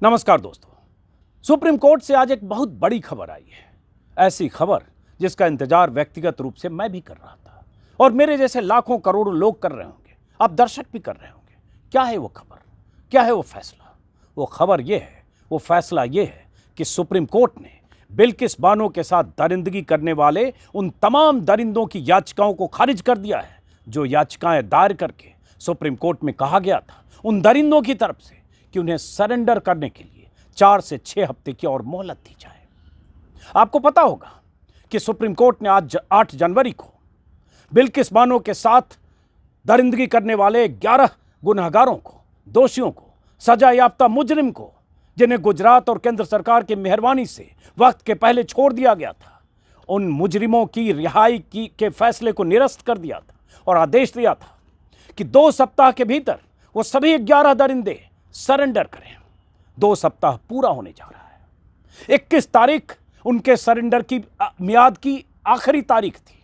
नमस्कार दोस्तों। Supreme court से आज एक बहुत बड़ी खबर आई है। ऐसी खबर जिसका इंतजार व्यक्तिगत रूप से मैं भी कर रहा था और मेरे जैसे लाखों करोड़ों लोग कर रहे होंगे, आप दर्शक भी कर रहे होंगे। क्या है वो खबर, क्या है वो फैसला? वो खबर ये है, वो फैसला ये है कि सुप्रीम कोर्ट ने बिल्किस बानो के साथ दरिंदगी करने वाले उन तमाम दरिंदों की याचिकाओं को खारिज कर दिया है जो याचिकाएं दायर करके सुप्रीम कोर्ट में कहा गया था उन दरिंदों की तरफ से कि उन्हें सरेंडर करने के लिए 4 से 6 हफ्ते की और मोहलत दी जाए। आपको पता होगा कि सुप्रीम कोर्ट ने आज 8 जनवरी को बिल्किस बानो के साथ दरिंदगी करने वाले 11 गुनहगारों को, दोषियों को, सजा याफ्ता मुजरिम को, जिन्हें गुजरात और केंद्र सरकार की मेहरबानी से वक्त के पहले छोड़ दिया गया था, उन मुजरिमों की रिहाई के फैसले को निरस्त कर दिया था और आदेश दिया था कि 2 सप्ताह के भीतर वो सभी 11 दरिंदे सरेंडर करें। 2 सप्ताह पूरा होने जा रहा है। 21 तारीख उनके सरेंडर की मियाद की आखिरी तारीख थी।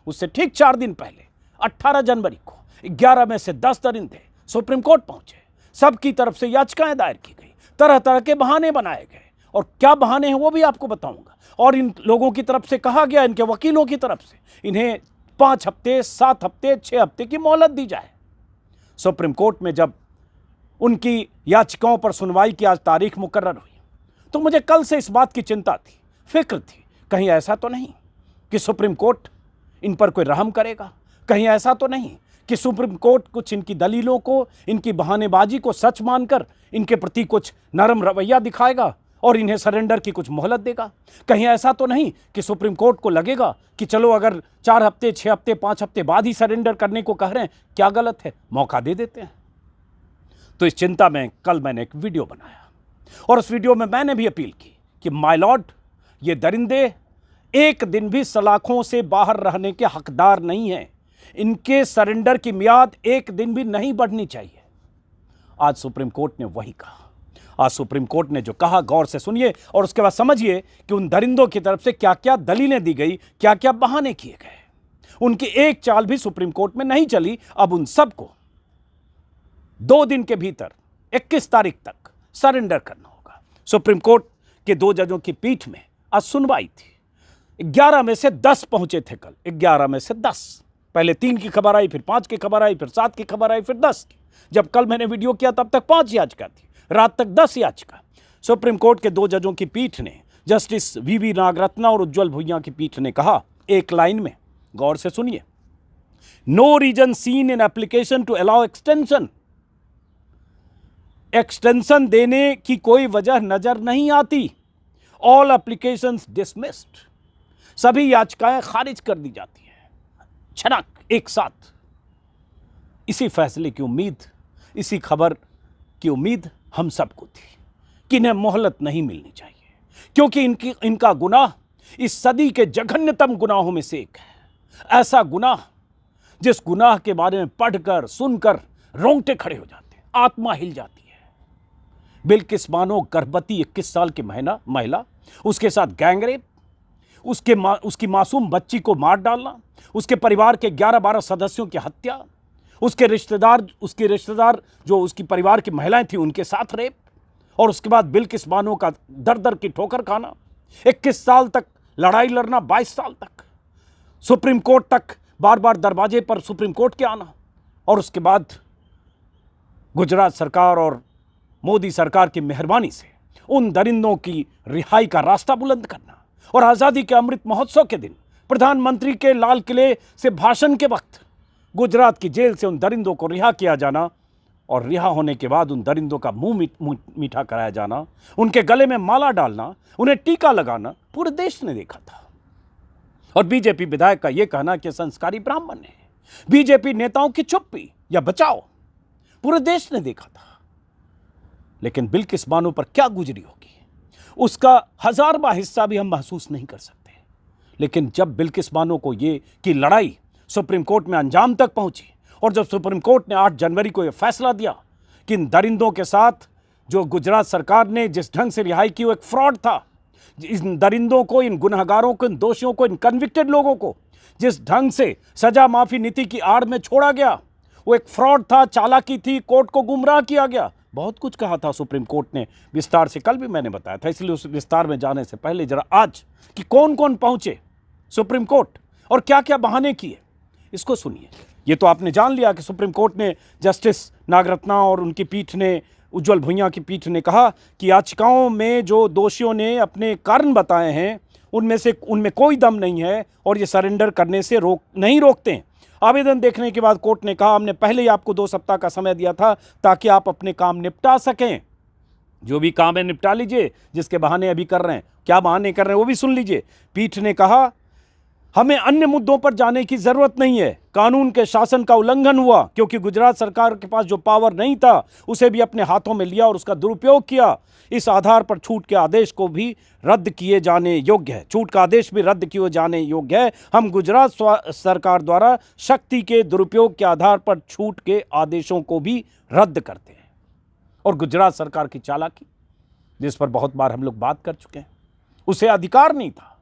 उससे ठीक 4 दिन पहले 18 जनवरी को 11 में से 10 दरिंदे सुप्रीम कोर्ट पहुंचे। सबकी तरफ से याचिकाएं दायर की गई, तरह तरह के बहाने बनाए गए और क्या बहाने हैं वो भी आपको बताऊंगा। और इन लोगों की तरफ से कहा गया, इनके वकीलों की तरफ से, इन्हें 5 हफ्ते, 7 हफ्ते, 6 हफ्ते की मोहलत दी जाए। सुप्रीम कोर्ट में जब उनकी याचिकाओं पर सुनवाई की आज तारीख मुकर्रर हुई तो मुझे कल से इस बात की चिंता थी, फिक्र थी, कहीं ऐसा तो नहीं कि सुप्रीम कोर्ट इन पर कोई रहम करेगा, कहीं ऐसा तो नहीं कि सुप्रीम कोर्ट कुछ इनकी दलीलों को, इनकी बहानेबाजी को सच मानकर इनके प्रति कुछ नरम रवैया दिखाएगा और इन्हें सरेंडर की कुछ मोहलत देगा। कहीं ऐसा तो नहीं कि सुप्रीम कोर्ट को लगेगा कि चलो अगर 4 हफ्ते, 6 हफ्ते, 5 हफ्ते बाद ही सरेंडर करने को कह रहे हैं, क्या गलत है, मौका दे देते हैं। तो इस चिंता में कल मैंने एक वीडियो बनाया और उस वीडियो में मैंने भी अपील की कि माय लॉर्ड, ये दरिंदे एक दिन भी सलाखों से बाहर रहने के हकदार नहीं हैं। इनके सरेंडर की मियाद एक दिन भी नहीं बढ़नी चाहिए। आज सुप्रीम कोर्ट ने वही कहा। आज सुप्रीम कोर्ट ने जो कहा, गौर से सुनिए और उसके बाद समझिए कि उन दरिंदों की तरफ से क्या क्या दलीलें दी गई, क्या क्या बहाने किए गए। उनकी एक चाल भी सुप्रीम कोर्ट में नहीं चली। अब उन सबको 2 दिन के भीतर 21 तारीख तक सरेंडर करना होगा। सुप्रीम कोर्ट के 2 जजों की पीठ में आज सुनवाई थी। 11 में से 10 पहुंचे थे कल। 11 में से 10, पहले 3 की खबर आई, फिर 5 की खबर आई, फिर 7 की खबर आई, फिर 10 की। जब कल मैंने वीडियो किया तब तक 5 याचिका थी, रात तक 10 याचिका। सुप्रीम कोर्ट के 2 जजों की पीठ ने, जस्टिस वीवी नागरत्ना और उज्जवल भुइयां की पीठ ने कहा एक लाइन में, गौर से सुनिए, no reason seen in application to allow extension. Extension देने की कोई वजह नजर नहीं आती। All applications dismissed. सभी याचिकाएं खारिज कर दी जाती हैं छनक एक साथ। इसी फैसले की उम्मीद, इसी खबर की उम्मीद हम सबको थी कि इन्हें मोहलत नहीं मिलनी चाहिए, क्योंकि इनका गुनाह इस सदी के जघन्यतम गुनाहों में से एक है। ऐसा गुनाह जिस गुनाह के बारे में पढ़कर, सुनकर रोंगटे खड़े हो जाते हैं, आत्मा हिल जाती है। बिल्किस बानो गर्भवती 21 साल की महिला, उसके साथ गैंगरेप, उसकी मासूम बच्ची को मार डालना, उसके परिवार के 11-12 सदस्यों की हत्या, उसके रिश्तेदार जो उसकी परिवार की महिलाएं थी उनके साथ रेप, और उसके बाद बिल्किस बानो का दर दर की ठोकर खाना, 21 साल तक लड़ाई लड़ना, 22 साल तक सुप्रीम कोर्ट तक बार बार दरवाजे पर सुप्रीम कोर्ट के आना, और उसके बाद गुजरात सरकार और मोदी सरकार की मेहरबानी से उन दरिंदों की रिहाई का रास्ता बुलंद करना, और आज़ादी के अमृत महोत्सव के दिन प्रधानमंत्री के लाल किले से भाषण के वक्त गुजरात की जेल से उन दरिंदों को रिहा किया जाना, और रिहा होने के बाद उन दरिंदों का मुंह मीठा कराया जाना, उनके गले में माला डालना, उन्हें टीका लगाना, पूरे देश ने देखा था। और बीजेपी विधायक का यह कहना कि संस्कारी ब्राह्मण है, बीजेपी नेताओं की चुप्पी या बचाओ, पूरे देश ने देखा था। लेकिन बिल्किस बानो पर क्या गुजरी होगी उसका 1000वां हिस्सा भी हम महसूस नहीं कर सकते। लेकिन जब बिल्किस बानो को ये की लड़ाई सुप्रीम कोर्ट में अंजाम तक पहुंची, और जब सुप्रीम कोर्ट ने 8 जनवरी को यह फैसला दिया कि इन दरिंदों के साथ जो गुजरात सरकार ने जिस ढंग से रिहाई की वो एक फ्रॉड था, इन दरिंदों को, इन गुनहगारों को, इन दोषियों को, इन कन्विक्टेड लोगों को जिस ढंग से सजा माफी नीति की आड़ में छोड़ा गया वो एक फ्रॉड था, चालाकी थी, कोर्ट को गुमराह किया गया, बहुत कुछ कहा था सुप्रीम कोर्ट ने विस्तार से, कल भी मैंने बताया था, इसलिए उस विस्तार में जाने से पहले जरा आज कि कौन कौन पहुंचे सुप्रीम कोर्ट और क्या क्या बहाने किए, इसको सुनिए। ये तो आपने जान लिया कि सुप्रीम कोर्ट ने जस्टिस नागरत्ना और उनकी पीठ ने, उज्जवल भुइयां की पीठ ने कहा कि याचिकाओं में जो दोषियों ने अपने कारण बताए हैं उनमें कोई दम नहीं है और ये सरेंडर करने से नहीं रोकते हैं। आवेदन देखने के बाद कोर्ट ने कहा हमने पहले ही आपको 2 सप्ताह का समय दिया था ताकि आप अपने काम निपटा सकें। जो भी काम है निपटा लीजिए, जिसके बहाने अभी कर रहे हैं, क्या बहाने कर रहे हैं वो भी सुन लीजिए। पीठ ने कहा हमें अन्य मुद्दों पर जाने की जरूरत नहीं है। कानून के शासन का उल्लंघन हुआ क्योंकि गुजरात सरकार के पास जो पावर नहीं था उसे भी अपने हाथों में लिया और उसका दुरुपयोग किया। इस आधार पर छूट के आदेश को भी रद्द किए जाने योग्य है, छूट का आदेश भी रद्द किए जाने योग्य है। हम गुजरात सरकार द्वारा शक्ति के दुरुपयोग के आधार पर छूट के आदेशों को भी रद्द करते हैं। और गुजरात सरकार की चालाकी, जिस पर बहुत बार हम लोग बात कर चुके हैं, उसे अधिकार नहीं था।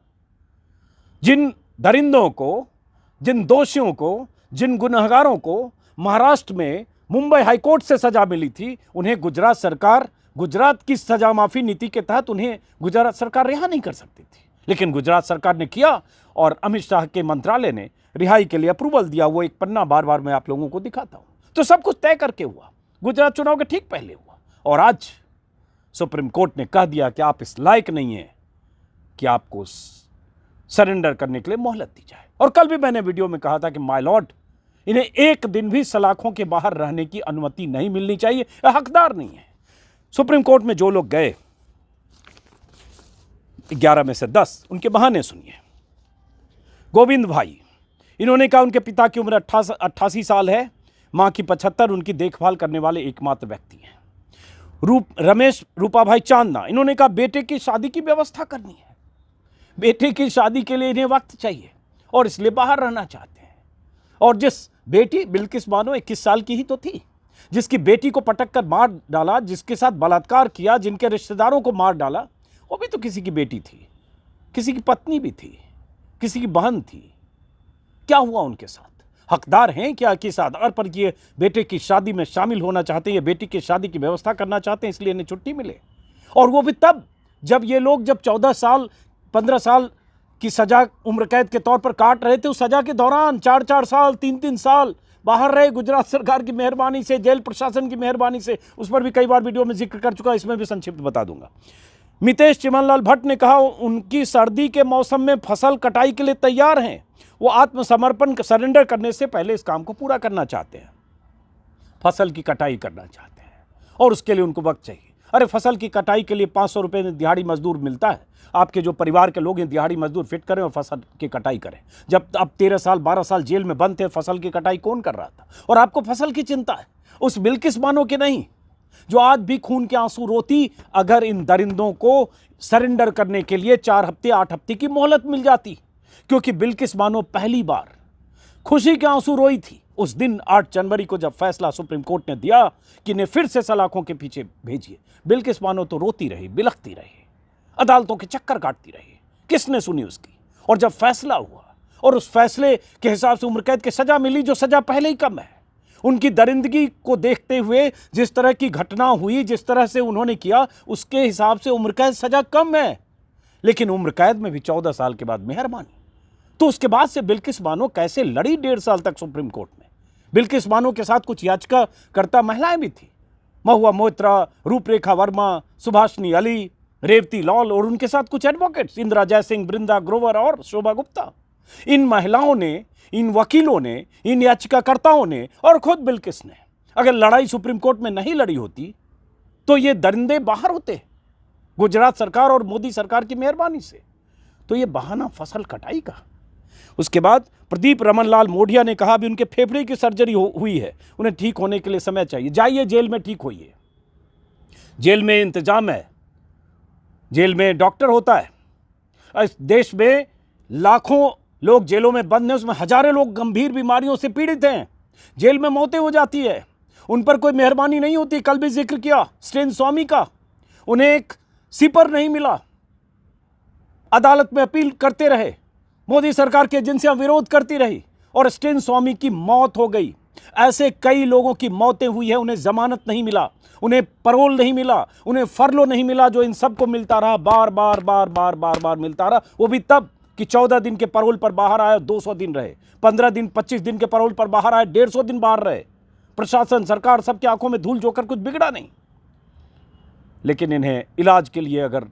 जिन दरिंदों को, जिन दोषियों को, जिन गुनहगारों को महाराष्ट्र में मुंबई हाईकोर्ट से सजा मिली थी, उन्हें गुजरात की सजा माफी नीति के तहत उन्हें गुजरात सरकार रिहा नहीं कर सकती थी, लेकिन गुजरात सरकार ने किया और अमित शाह के मंत्रालय ने रिहाई के लिए अप्रूवल दिया। वो एक पन्ना बार बार मैं आप लोगों को दिखाता हूं। तो सब कुछ तय करके हुआ, गुजरात चुनाव के ठीक पहले हुआ। और आज सुप्रीम कोर्ट ने कह दिया कि आप इस लायक नहीं है कि आपको सरेंडर करने के लिए मोहलत दी जाए। और कल भी मैंने वीडियो में कहा था कि माय लॉर्ड, इन्हें एक दिन भी सलाखों के बाहर रहने की अनुमति नहीं मिलनी चाहिए, हकदार नहीं है। सुप्रीम कोर्ट में जो लोग गए 11 में से 10, उनके बहाने सुनिए। गोविंद भाई, इन्होंने कहा उनके पिता की उम्र 88 साल है, मां की 75, उनकी देखभाल करने वाले एकमात्र व्यक्ति हैं। रमेश रूपा भाई चांदना, इन्होंने कहा बेटे की शादी की व्यवस्था करनी है, बेटे की शादी के लिए इन्हें वक्त चाहिए और इसलिए बाहर रहना चाहते हैं। और जिस बेटी बिल्किस बानो 21 साल की ही तो थी, जिसकी बेटी को पटक कर मार डाला, जिसके साथ बलात्कार किया, जिनके रिश्तेदारों को मार डाला, वो भी तो किसी की बेटी थी, किसी की पत्नी भी थी, किसी की बहन थी। क्या हुआ उनके साथ? हकदार हैं क्या किस आधार पर ये बेटे की शादी में शामिल होना चाहते हैं, ये बेटी की शादी की व्यवस्था करना चाहते हैं, इसलिए इन्हें छुट्टी मिले? और वो भी तब जब ये लोग 14 साल 15 साल की सजा उम्र कैद के तौर पर काट रहे थे, उस सजा के दौरान 4-4 साल 3-3 साल बाहर रहे, गुजरात सरकार की मेहरबानी से, जेल प्रशासन की मेहरबानी से। उस पर भी कई बार वीडियो में जिक्र कर चुका, इसमें भी संक्षिप्त बता दूंगा। मितेश चिमनलाल भट्ट ने कहा उनकी सर्दी के मौसम में फसल कटाई के लिए तैयार हैं, वो आत्मसमर्पण सरेंडर करने से पहले इस काम को पूरा करना चाहते हैं, फसल की कटाई करना चाहते हैं और उसके लिए उनको वक्त चाहिए। अरे फसल की कटाई के लिए 500 रुपये में दिहाड़ी मजदूर मिलता है। आपके जो परिवार के लोग हैं दिहाड़ी मजदूर फिट करें और फसल की कटाई करें। जब अब 13 साल 12 साल जेल में बंद थे, फसल की कटाई कौन कर रहा था? और आपको फसल की चिंता है, उस बिल्किस बानो की नहीं, जो आज भी खून के आंसू रोती अगर इन दरिंदों को सरेंडर करने के लिए 4 हफ्ते 8 हफ्ते की मोहलत मिल जाती। क्योंकि बिल्किस बानो पहली बार खुशी के आंसू रोई थी उस दिन 8 जनवरी को, जब फैसला सुप्रीम कोर्ट ने दिया कि इन्हें फिर से सलाखों के पीछे भेजिए। बिल्किस बानो तो रोती रही, बिलखती रही, अदालतों के चक्कर काटती रही, किसने सुनी उसकी? और जब फैसला हुआ और उस फैसले के हिसाब से उम्र कैद की सजा मिली, जो सजा पहले ही कम है, उनकी दरिंदगी को देखते हुए जिस तरह की घटना हुई, जिस तरह से उन्होंने किया, उसके हिसाब से उम्र कैद सजा कम है। लेकिन उम्र कैद में भी 14 साल के बाद मेहरबानी। तो उसके बाद से बिल्किस बानो कैसे लड़ी 1.5 साल तक सुप्रीम कोर्ट में। बिल्किस बानो के साथ कुछ याचिकाकर्ता महिलाएं भी थी, महुआ मोइत्रा, रूपरेखा वर्मा, सुभाषिनी अली, रेवती लॉल और उनके साथ कुछ एडवोकेट्स, इंदिरा जयसिंह, बृंदा ग्रोवर और शोभा गुप्ता। इन महिलाओं ने, इन वकीलों ने, इन याचिकाकर्ताओं ने और खुद बिल्किस ने अगर लड़ाई सुप्रीम कोर्ट में नहीं लड़ी होती तो ये दरिंदे बाहर होते गुजरात सरकार और मोदी सरकार की मेहरबानी से। तो ये बहाना फसल कटाई का। उसके बाद प्रदीप रमनलाल मोढ़िया ने कहा अभी उनके फेफड़े की सर्जरी हुई है, उन्हें ठीक होने के लिए समय चाहिए। जाइए जेल में ठीक होइए, जेल में इंतजाम है, जेल में डॉक्टर होता है। इस देश में लाखों लोग जेलों में बंद हैं, उसमें हजारों लोग गंभीर बीमारियों से पीड़ित हैं, जेल में मौतें हो जाती है, उन पर कोई मेहरबानी नहीं होती। कल भी जिक्र किया स्टेन स्वामी का, उन्हें एक सिपर नहीं मिला, अदालत में अपील करते रहे, मोदी सरकार की एजेंसियां विरोध करती रही और स्टेन स्वामी की मौत हो गई। ऐसे कई लोगों की मौतें हुई है, उन्हें जमानत नहीं मिला, उन्हें पैरोल नहीं मिला, उन्हें फरलो नहीं मिला, जो इन सबको मिलता रहा, बार बार बार बार बार बार मिलता रहा। वो भी तब कि 14 दिन के पैरोल पर बाहर आए, 200 दिन रहे, 15 दिन 25 दिन के पैरोल पर बाहर आए, 150 दिन बाहर रहे। प्रशासन, सरकार, सबकी आंखों में धूल झोंकर कुछ बिगड़ा नहीं। लेकिन इन्हें इलाज के लिए अगर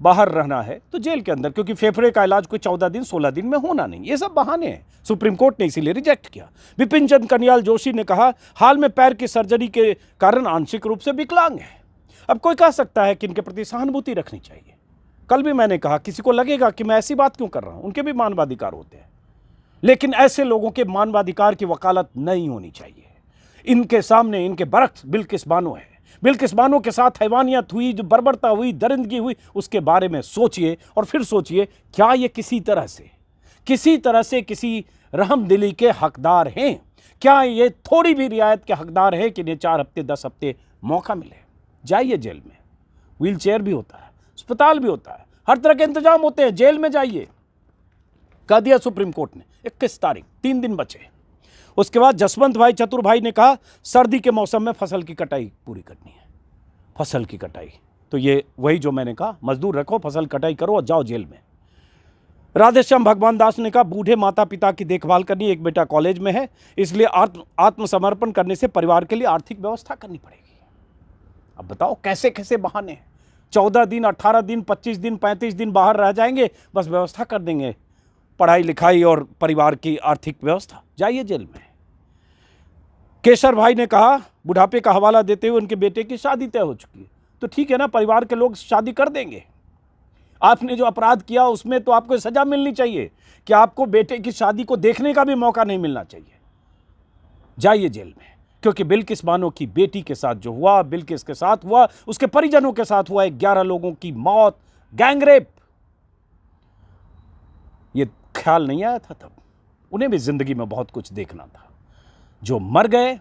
बाहर रहना है तो जेल के अंदर, क्योंकि फेफड़े का इलाज कोई 14 दिन 16 दिन में होना नहीं। ये सब बहाने हैं। सुप्रीम कोर्ट ने इसीलिए रिजेक्ट किया। विपिन चंद्र कन्याल जोशी ने कहा, हाल में पैर की सर्जरी के कारण आंशिक रूप से विकलांग है। अब कोई कह सकता है कि इनके प्रति सहानुभूति रखनी चाहिए। कल भी मैंने कहा, किसी को लगेगा कि मैं ऐसी बात क्यों कर रहा हूं, उनके भी मानवाधिकार होते हैं, लेकिन ऐसे लोगों के मानवाधिकार की वकालत नहीं होनी चाहिए। इनके सामने इनके बरक्स बिल्किस बानो है। बिल्किस बानो के साथ हैवानियत हुई, जो बर्बरता हुई, दरिंदगी हुई, उसके बारे में सोचिए और फिर सोचिए, क्या ये किसी तरह से किसी रहमदिली के हकदार हैं? क्या ये थोड़ी भी रियायत के हकदार हैं कि इन्हें 4 हफ्ते 10 हफ्ते मौका मिले? जाइए जेल में, व्हील चेयर भी होता है, अस्पताल भी होता है, हर तरह के इंतजाम होते हैं, जेल में जाइए। कह दिया सुप्रीम कोर्ट ने 21 तारीख, 3 दिन बचे। उसके बाद जसवंत भाई चतुर भाई ने कहा, सर्दी के मौसम में फसल की कटाई पूरी करनी है। फसल की कटाई तो ये वही जो मैंने कहा, मजदूर रखो, फसल कटाई करो और जाओ जेल में। राधेश्याम भगवान दास ने कहा, बूढ़े माता पिता की देखभाल करनी, एक बेटा कॉलेज में है, इसलिए आत्मसमर्पण करने से परिवार के लिए आर्थिक व्यवस्था करनी पड़ेगी। अब बताओ कैसे कैसे बहाने हैं। 14 दिन, 18 दिन, 25 दिन, 35 दिन बाहर रह जाएंगे, बस व्यवस्था कर देंगे पढ़ाई लिखाई और परिवार की आर्थिक व्यवस्था। जाइए जेल में। केशर भाई ने कहा, बुढ़ापे का हवाला देते हुए उनके बेटे की शादी तय हो चुकी है। तो ठीक है ना, परिवार के लोग शादी कर देंगे। आपने जो अपराध किया उसमें तो आपको सजा मिलनी चाहिए कि आपको बेटे की शादी को देखने का भी मौका नहीं मिलना चाहिए। जाइए जेल में, क्योंकि बिल्किस बानो की बेटी के साथ जो हुआ, बिल्किस के साथ हुआ, उसके परिजनों के साथ हुआ, 11 लोगों की मौत, गैंगरेप, ये ख्याल नहीं आया था तब। उन्हें भी जिंदगी में बहुत कुछ देखना था। जो मर गए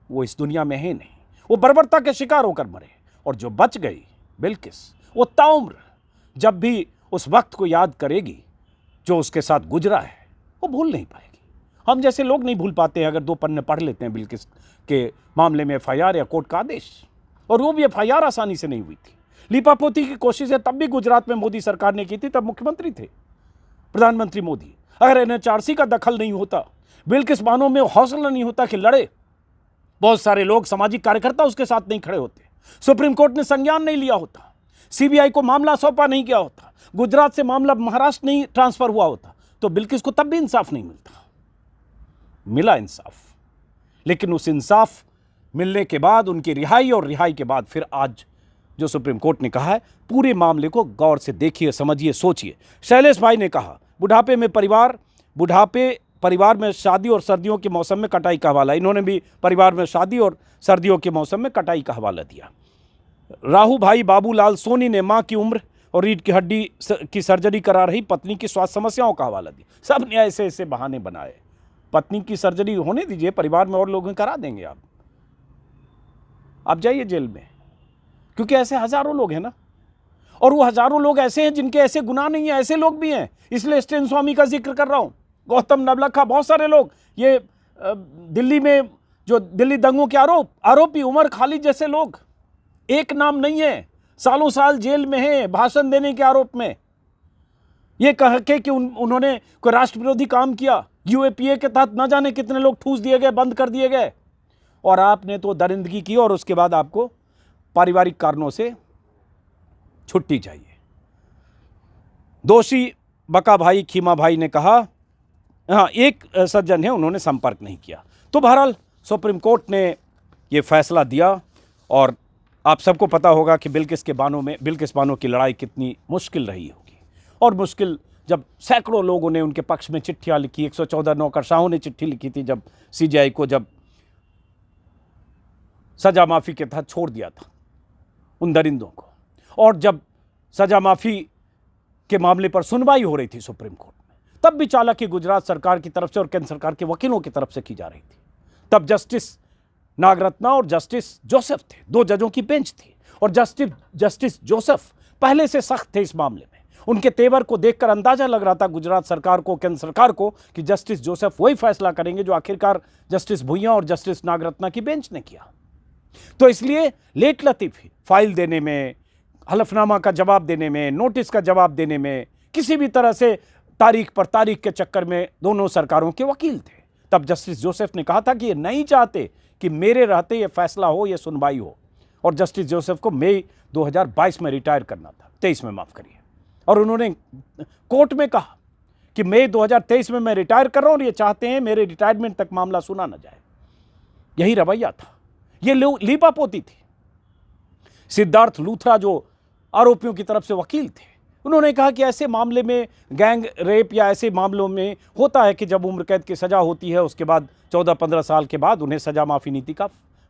वो इस दुनिया में है नहीं, वो बर्बरता के शिकार होकर मरे, और जो बच गई बिल्किस, वो ताउम्र जब भी उस वक्त को याद करेगी जो उसके साथ गुजरा है, वो भूल नहीं पाएगी। हम जैसे लोग नहीं भूल पाते हैं। अगर 2 पन्ने पढ़ लेते हैं बिल्किस के मामले में FIR या कोर्ट का आदेश, और वो भी FIR आसानी से नहीं हुई थी। लीपापोती की कोशिशें तब भी गुजरात में मोदी सरकार ने की थी, तब मुख्यमंत्री थे प्रधानमंत्री मोदी। अगर NHRC का दखल नहीं होता, बिल्किस बानो में हौसला नहीं होता कि लड़े, बहुत सारे लोग, सामाजिक कार्यकर्ता उसके साथ नहीं खड़े होते, सुप्रीम कोर्ट ने संज्ञान नहीं लिया होता, CBI को मामला सौंपा नहीं किया होता, गुजरात से मामला महाराष्ट्र नहीं ट्रांसफर हुआ होता, तो बिल्किस को तब भी इंसाफ नहीं मिलता। मिला इंसाफ, लेकिन उस इंसाफ मिलने के बाद, उनकी रिहाई और रिहाई के बाद, फिर आज जो सुप्रीम कोर्ट ने कहा है, पूरे मामले को गौर से देखिए, समझिए, सोचिए। शैलेश भाई ने कहा, बुढ़ापे परिवार में शादी और सर्दियों के मौसम में कटाई का हवाला। इन्होंने भी परिवार में शादी और सर्दियों के मौसम में कटाई का हवाला दिया। राहू भाई बाबूलाल सोनी ने मां की उम्र और रीढ़ की हड्डी की सर्जरी करा रही पत्नी की स्वास्थ्य समस्याओं का हवाला दिया। सब ने ऐसे ऐसे बहाने बनाए। पत्नी की सर्जरी होने दीजिए, परिवार में और लोग करा देंगे। आप जाइए जेल में, क्योंकि ऐसे हजारों लोग हैं ना, और वो हजारों लोग ऐसे हैं जिनके ऐसे गुनाह नहीं है। ऐसे लोग भी हैं, इसलिए स्टेन स्वामी का जिक्र कर रहा हूं, गौतम नवलखा, बहुत सारे लोग, ये दिल्ली में जो दिल्ली दंगों के आरोपी उमर खालिद जैसे लोग, एक नाम नहीं है, सालों साल जेल में हैं भाषण देने के आरोप में, ये कह के कि उन्होंने कोई राष्ट्र विरोधी काम किया। UAPA के तहत न जाने कितने लोग ठूस दिए गए, बंद कर दिए गए, और आपने तो दरिंदगी की, और उसके बाद आपको पारिवारिक कारणों से छुट्टी चाहिए। दोषी बका भाई खीमा भाई ने कहा, हाँ, एक सज्जन है, उन्होंने संपर्क नहीं किया। तो बहरहाल सुप्रीम कोर्ट ने ये फैसला दिया, और आप सबको पता होगा कि बिल्किस बानो की लड़ाई कितनी मुश्किल रही होगी। और मुश्किल, जब सैकड़ों लोगों ने उनके पक्ष में चिट्ठियां लिखी, 114 नौकरशाहों ने चिट्ठी लिखी थी, जब CBI को जब सजा माफी के तहत छोड़ दिया था उन दरिंदों को, और जब सजा माफी के मामले पर सुनवाई हो रही थी सुप्रीम कोर्ट में, तब भी चालाकी गुजरात सरकार की तरफ से और केंद्र सरकार के वकीलों की तरफ से की जा रही थी। तब जस्टिस नागरत्ना और जस्टिस जोसेफ थे, 2 जजों की बेंच थी, और जस्टिस जोसेफ पहले से सख्त थे इस मामले में, उनके तेवर को देखकर अंदाजा लग रहा था गुजरात सरकार को, केंद्र सरकार को, कि जस्टिस जोसेफ वही फैसला करेंगे जो आखिरकार जस्टिस भुइयां और जस्टिस नागरत्ना की बेंच ने किया। तो इसलिए लेट लतीफी फाइल देने में, हलफनामा का जवाब देने में, नोटिस का जवाब देने में, किसी भी तरह से तारीख पर तारीख के चक्कर में दोनों सरकारों के वकील थे। तब जस्टिस जोसेफ ने कहा था कि ये नहीं चाहते कि मेरे रहते ये फैसला हो, ये सुनवाई हो। और जस्टिस जोसेफ को मई 2022 में रिटायर करना था, 23 में माफ करिए। और उन्होंने कोर्ट में कहा कि मई 2023 में मैं रिटायर कर रहा हूं और ये चाहते हैं मेरे रिटायरमेंट तक मामला सुना न जाए। यही रवैया था, ये लीपापोती थी। सिद्धार्थ लूथरा जो आरोपियों की तरफ से वकील थे, उन्होंने कहा कि ऐसे मामले में, गैंग रेप या ऐसे मामलों में होता है कि जब उम्र कैद की सजा होती है उसके बाद 14-15 साल के बाद उन्हें सजा माफी नीति का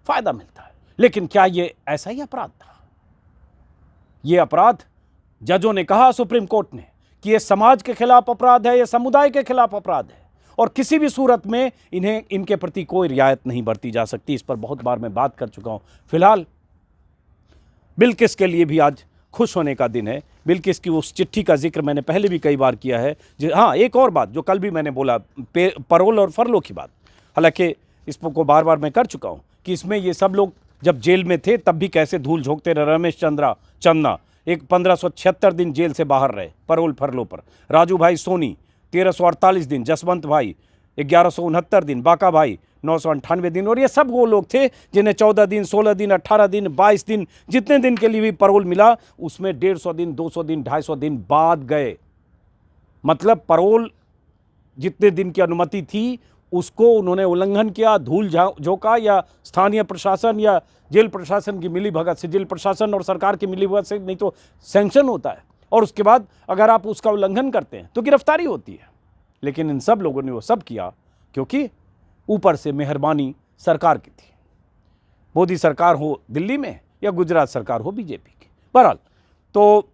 फायदा मिलता है। लेकिन क्या ये ऐसा ही अपराध था? ये अपराध, जजों ने कहा सुप्रीम कोर्ट ने, कि ये समाज के खिलाफ अपराध है, ये समुदाय के खिलाफ अपराध है और किसी भी सूरत में इन्हें, इनके प्रति कोई रियायत नहीं बरती जा सकती। इस पर बहुत बार मैं बात कर चुका हूं। फिलहाल बिल्किस के लिए भी आज खुश होने का दिन है। बिल्किस की उस चिट्ठी का जिक्र मैंने पहले भी कई बार किया है। हाँ, एक और बात जो कल भी मैंने बोला, परोल और फरलो की बात, हालांकि इसको बार बार मैं कर चुका हूं कि इसमें ये सब लोग जब जेल में थे तब भी कैसे धूल झोंकते रहे। रमेश चंद्रा एक 1576 दिन जेल से बाहर रहे परोल फरलो पर, राजू भाई सोनी 1348 दिन, जसवंत भाई 1169 दिन, बाका भाई 998 दिन। और ये सब वो लोग थे जिन्हें 14 दिन, 16 दिन, 18 दिन, 22 दिन, जितने दिन के लिए भी परोल मिला उसमें 150 दिन, 200 दिन, 250 दिन बाद गए। मतलब परोल जितने दिन की अनुमति थी उसको उन्होंने उल्लंघन किया, धूल झोंका, या स्थानीय प्रशासन या जेल प्रशासन की मिलीभगत से, जेल प्रशासन और सरकार की मिलीभगत से नहीं तो सैंक्शन होता है, और उसके बाद अगर आप उसका उल्लंघन करते हैं तो गिरफ्तारी होती है। लेकिन इन सब लोगों ने वो सब किया क्योंकि ऊपर से मेहरबानी सरकार की थी। मोदी सरकार हो दिल्ली में या गुजरात सरकार हो बीजेपी की। बहरहाल, तो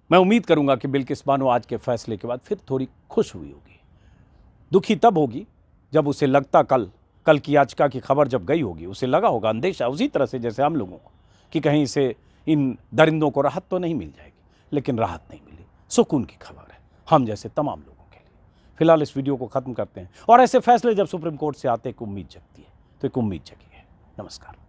मैं उम्मीद करूंगा कि बिल्किस बानो आज के फैसले के बाद फिर थोड़ी खुश हुई होगी। दुखी तब होगी जब उसे लगता, कल की याचिका की खबर जब गई होगी, उसे लगा होगा अंदेशा, उसी तरह से जैसे हम लोगों को, कि कहीं से इन दरिंदों को राहत तो नहीं मिल जाएगी। लेकिन राहत नहीं मिली, सुकून की खबर है हम जैसे तमाम लोगों के लिए। फिलहाल इस वीडियो को खत्म करते हैं। और ऐसे फैसले जब सुप्रीम कोर्ट से आते एक उम्मीद जगती है, तो एक उम्मीद जगी है। नमस्कार।